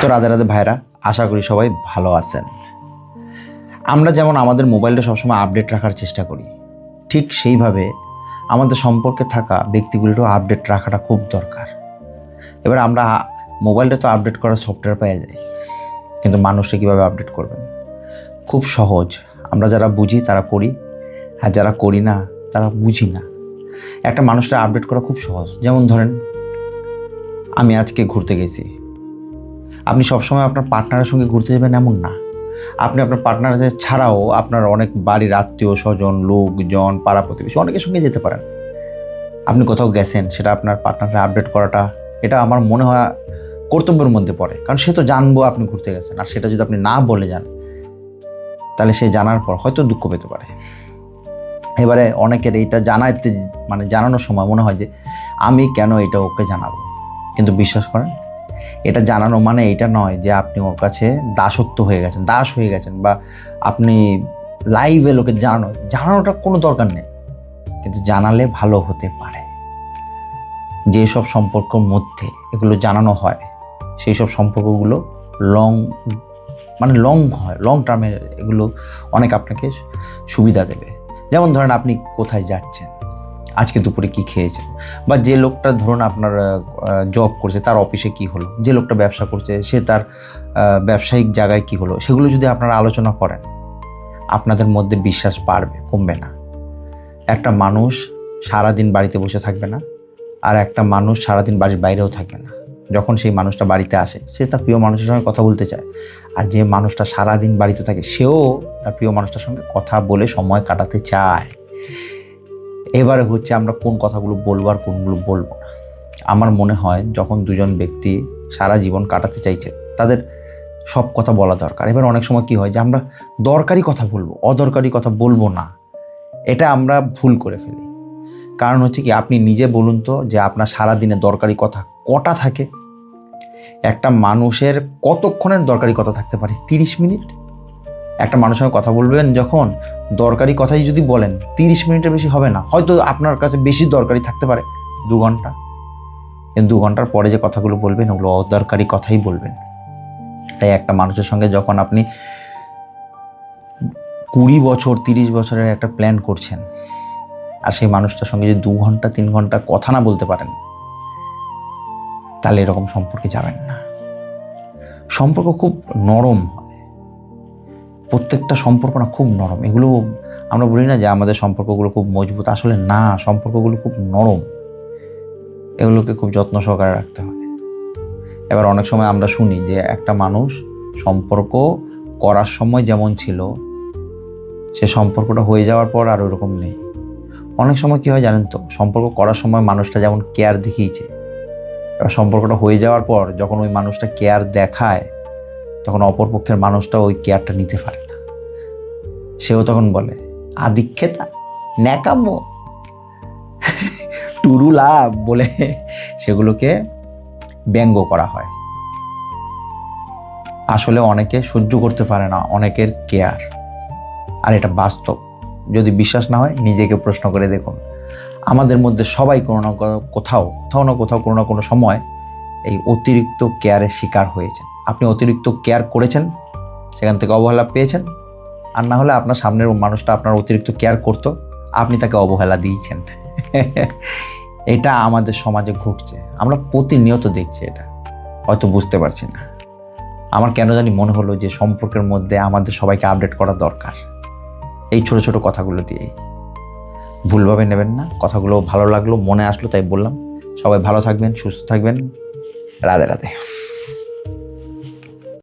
তো রাধে রাধে ভাইরা, আশা করি সবাই ভালো আছেন। আমরা যেমন আমাদের মোবাইলটা সবসময় আপডেট রাখার চেষ্টা করি, ঠিক সেইভাবে আমাদের সম্পর্কে থাকা ব্যক্তিগুলিরও আপডেট রাখাটা খুব দরকার। এবার আমরা মোবাইলটা তো আপডেট করার সফটওয়্যার পেয়ে যাই, কিন্তু মানুষটা কীভাবে আপডেট করবেন? খুব সহজ। আমরা যারা বুঝি তারা করি, আর যারা করি না তারা বুঝি না। একটা মানুষটা আপডেট করা খুব সহজ। যেমন ধরেন, আমি আজকে ঘুরতে গেছি। আপনি সবসময় আপনার পার্টনারের সঙ্গে ঘুরতে যাবেন এমন না। আপনি আপনার পার্টনার ছাড়াও আপনার অনেক বাড়ির আত্মীয় স্বজন, লোকজন, পাড়া প্রতিবেশী অনেকের সঙ্গে যেতে পারেন। আপনি কোথাও গেছেন, সেটা আপনার পার্টনারকে আপডেট করাটা, এটা আমার মনে হয় কর্তব্যের মধ্যে পড়ে। কারণ সে তো জানবো আপনি ঘুরতে গেছেন, আর সেটা যদি আপনি না বলে যান, তাহলে সে জানার পর হয়তো দুঃখ পেতে পারে। এবারে অনেকের এইটা জানাইতে জানানোর সময় মনে হয় যে আমি কেন এটা ওকে জানাবো। কিন্তু বিশ্বাস করেন, এটা জানানো মানে এটা নয় যে আপনি ওর কাছে দাস হয়ে গেছেন, বা আপনি লাইভে লোকে জানানোটা কোনো দরকার নেই। কিন্তু জানালে ভালো হতে পারে। যেসব সম্পর্কের মধ্যে এগুলো জানানো হয়, সেই সব সম্পর্কগুলো লং হয়, লং টার্মে এগুলো অনেক আপনাকে সুবিধা দেবে। যেমন ধরেন, আপনি কোথায় যাচ্ছেন, আজকে দুপুরে কি খেয়েছেন, বা যে লোকটা ধরুন আপনার জব করছে তার অফিসে কি হলো, যে লোকটা ব্যবসা করছে সে তার ব্যবসায়িক জায়গায় কি হলো, সেগুলো যদি আপনারা আলোচনা করেন, আপনাদের মধ্যে বিশ্বাস বাড়বে, কমবে না। একটা মানুষ সারাদিন বাড়িতে বসে থাকবে না, আর একটা মানুষ সারাদিন বাড়ির বাইরেও থাকবে না। যখন সেই মানুষটা বাড়িতে আসে, সে তার প্রিয় মানুষের সঙ্গে কথা বলতে চায়। আর যে মানুষটা সারাদিন বাড়িতে থাকে, সেও তার প্রিয় মানুষটার সঙ্গে কথা বলে সময় কাটাতে চায়। এবারে হচ্ছে আমরা কোন কথাগুলো বলবো আর কোনগুলো বলবো না। আমার মনে হয় যখন দুজন ব্যক্তি সারা জীবন কাটাতে চাইছে, তাদের সব কথা বলা দরকার। এবার অনেক সময় কি হয় যে আমরা দরকারি কথা বলবো, অদরকারি কথা বলবো না। এটা আমরা ভুল করে ফেলি। কারণ হচ্ছে কি, আপনি নিজে বলুন তো যে আপনার সারাদিনে দরকারি কথা কটা থাকে? একটা মানুষের কতক্ষণের দরকারি কথা থাকতে পারে? 30 মিনিট। একটা মানুষের সঙ্গে কথা বলবেন যখন, দরকারি কথাই যদি বলেন, 30 মিনিটের বেশি হবে না। হয়তো আপনার কাছে বেশি দরকারি থাকতে পারে 2 ঘন্টা, কিন্তু 2 ঘন্টার পরে যে কথাগুলো বলবেন ওগুলো অদরকারি কথাই বলবেন। তাই একটা মানুষের সঙ্গে যখন আপনি 20 বছর 30 বছরের একটা প্ল্যান করছেন, আর সেই মানুষটার সঙ্গে যদি 2 ঘন্টা 3 ঘন্টা কথা না বলতে পারেন, তাহলে এরকম সম্পর্কে যাবেন না। সম্পর্ক খুব নরম হয়, প্রত্যেকটা সম্পর্ক না খুব নরম। এগুলো আমরা বলি না যে আমাদের সম্পর্কগুলো খুব মজবুত, আসলে না, সম্পর্কগুলো খুব নরম। এগুলোকে খুব যত্ন সহকারে রাখতে হয়। এবার অনেক সময় আমরা শুনি যে একটা মানুষ সম্পর্ক করার সময় যেমন ছিল, সে সম্পর্কটা হয়ে যাওয়ার পর আর ওরকম নেই। অনেক সময় কি হয় জানেন তো, সম্পর্ক করার সময় মানুষটা যেমন কেয়ার দেখিয়েছে, এবার সম্পর্কটা হয়ে যাওয়ার পর যখন ওই মানুষটা কেয়ার দেখায়, তখন অপরপক্ষের মানুষটা ওই কেয়ারটা নিতে পারে না। সেও তখন বলে আদিক্ষেতা, ন্যাকামো, টুরু লাভ বলে সেগুলোকে ব্যঙ্গ করা হয়। আসলে অনেকে সহ্য করতে পারে না অনেকের কেয়ার, আর এটা বাস্তব। যদি বিশ্বাস না হয় নিজেকে প্রশ্ন করে দেখুন। আমাদের মধ্যে সবাই কোনো না কোথাও কোনো না কোনো সময় এই অতিরিক্ত কেয়ারের শিকার হয়েছেন। আপনি অতিরিক্ত কেয়ার করেছেন, সেখান থেকে অবহেলা পেয়েছেন, আর না হলে আপনার সামনের মানুষটা আপনার অতিরিক্ত কেয়ার করতো, আপনি তাকে অবহেলা দিয়েছেন। এটা আমাদের সমাজে ঘটছে, আমরা প্রতিনিয়ত দেখছি। এটা হয়তো বুঝতে পারছি না। আমার কেন জানি মনে হলো যে সম্পর্কের মধ্যে আমাদের সবাইকে আপডেট করা দরকার, এই ছোট ছোট কথাগুলো দিয়েই। ভুলভাবে নেবেন না, কথাগুলো ভালো লাগলো, মনে আসলো তাই বললাম। সবাই ভালো থাকবেন, সুস্থ থাকবেন। রাধে রাধে।